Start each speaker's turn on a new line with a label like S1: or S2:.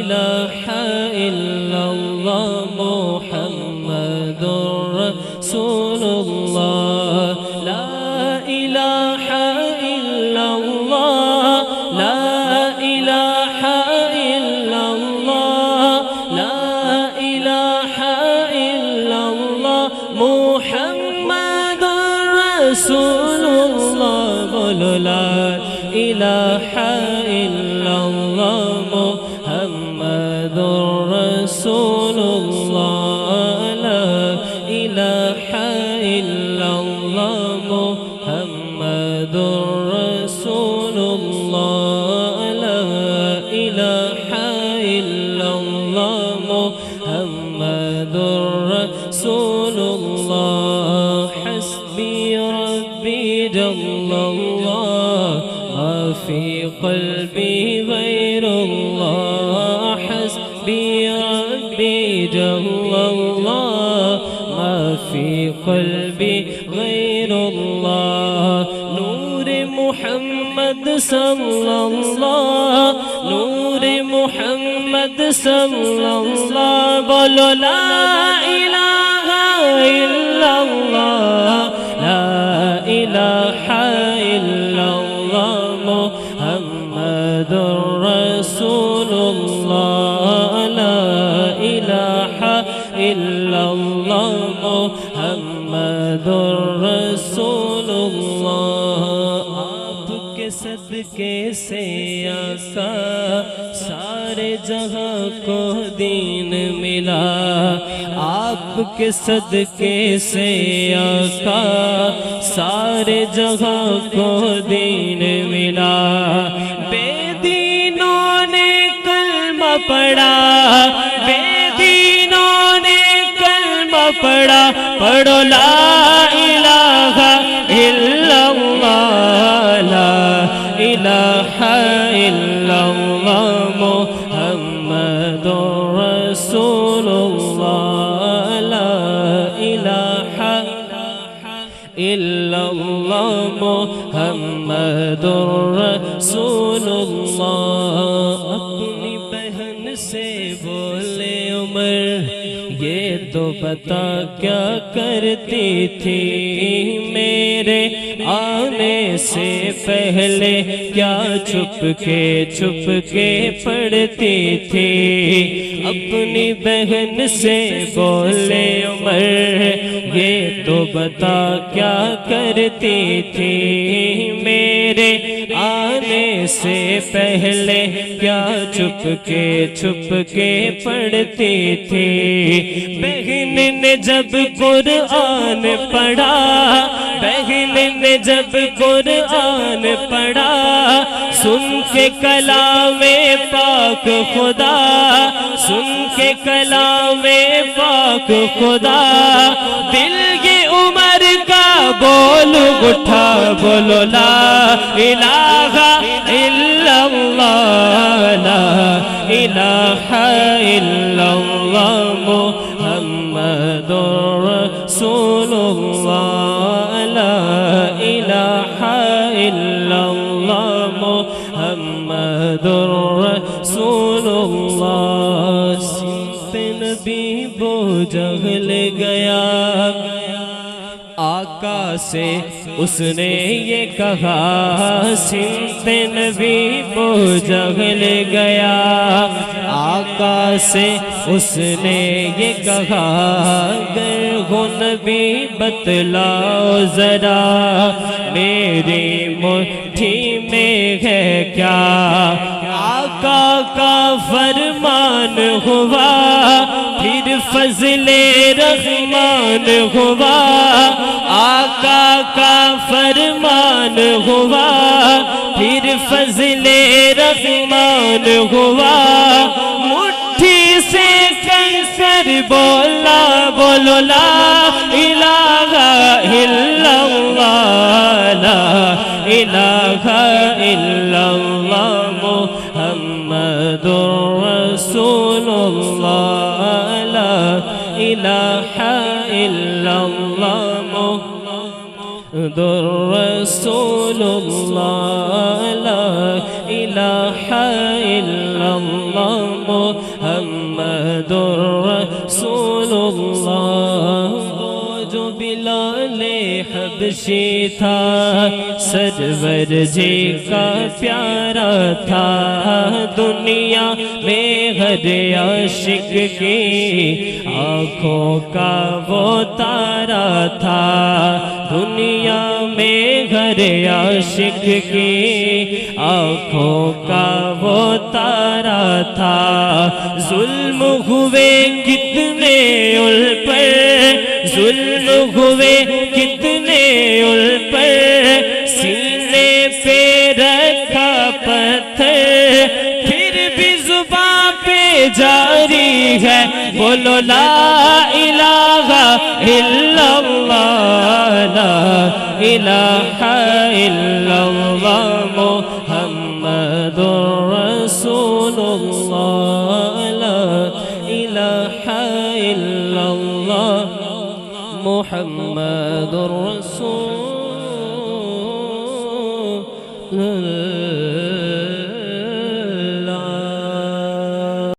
S1: إله إلا الله محمد رسول الله لا إله إلا الله لا إله إلا الله لا إله إلا الله محمد رسول الله بولو لا إله إلا الله محمد رسول الله لا إله إلا الله محمد رسول الله لا إله إلا الله محمد رسول الله حسبي ربي جل الله ما في قلبي غير الله حسبي ربي جل الله ما في قلبي غير الله نور محمد صلى الله نور محمد صلى الله بولو لا إله إلا الله لا إله إلا الله محمد رسول الله لا إله إلا الله محمد رسول الله آپ کے صدقے سے آقا سارے جہاں کو دین ملا آپ کے صدقے سے آقا سارے جہاں کو دین ملا بے دینوں نے کلمہ پڑھا بے دینوں نے کلمہ پڑھا پڑھو لا الہ الا اللہ لا الہ الا اللہ محمد رسول اللہ لا الہ الا اللہ محمد رسول اللہ اپنی بہن سے بولے عمر یہ تو بتا کیا کرتی تھی میرے آنے سے پہلے کیا چھپ کے پڑھتی تھی اپنی بہن سے بولے عمر یہ تو بتا کیا کرتی تھی میرے آنے سے پہلے کیا چھپ کے پڑھتی تھی بہن نے جب قرآن پڑھا بہن نے جب قرآن پڑھا سن کے کلام پاک خدا سن کے کلام پاک خدا دل یہ عمر کا بول اٹھا بولو لا الہ الا اللہ لا الہ الا اللہ محمد رسول اللہ لا الہ الا اللہ محمد رسول اللہ سمت نبی بو جہل گیا آقا سے اس نے یہ کہا سمت نبی بو جہل گیا آقا سے اس نے یہ کہا گر ہو نبی بتلاؤ ذرا میری مٹھی میں ہے کیا آقا کا فرمان ہوا پھر فضل رحمان ہوا آقا کا فرمان ہوا پھر فضل رحمان ہوا مٹھی سے کنکر بولا بولو لا الہ الا اللہ لا الہ الا اللہ محمد رسول اللہ لا الہ الا اللہ محمد رسول اللہ لا الہ الا اللہ رسول اللہ. جو بلال حبشی تھا سرور جی کا پیارا تھا. دنیا میں ہر عاشق کی آنکھوں کا وہ تارا تھا. دنیا میں ہر عاشق کی آنکھوں کا وہ تارا تھا. ظلم ہوئے کتنے ان پر, ظلم ہوئے کتنے ان پر, سینے پہ رکھا پتھر, پھر بھی زباں پہ جاری ہے بولو لا الہ الا اللہ, لا الہ الا اللہ محمد رسول اللہ, لا الہ الا اللہ محمد رسول اللہ.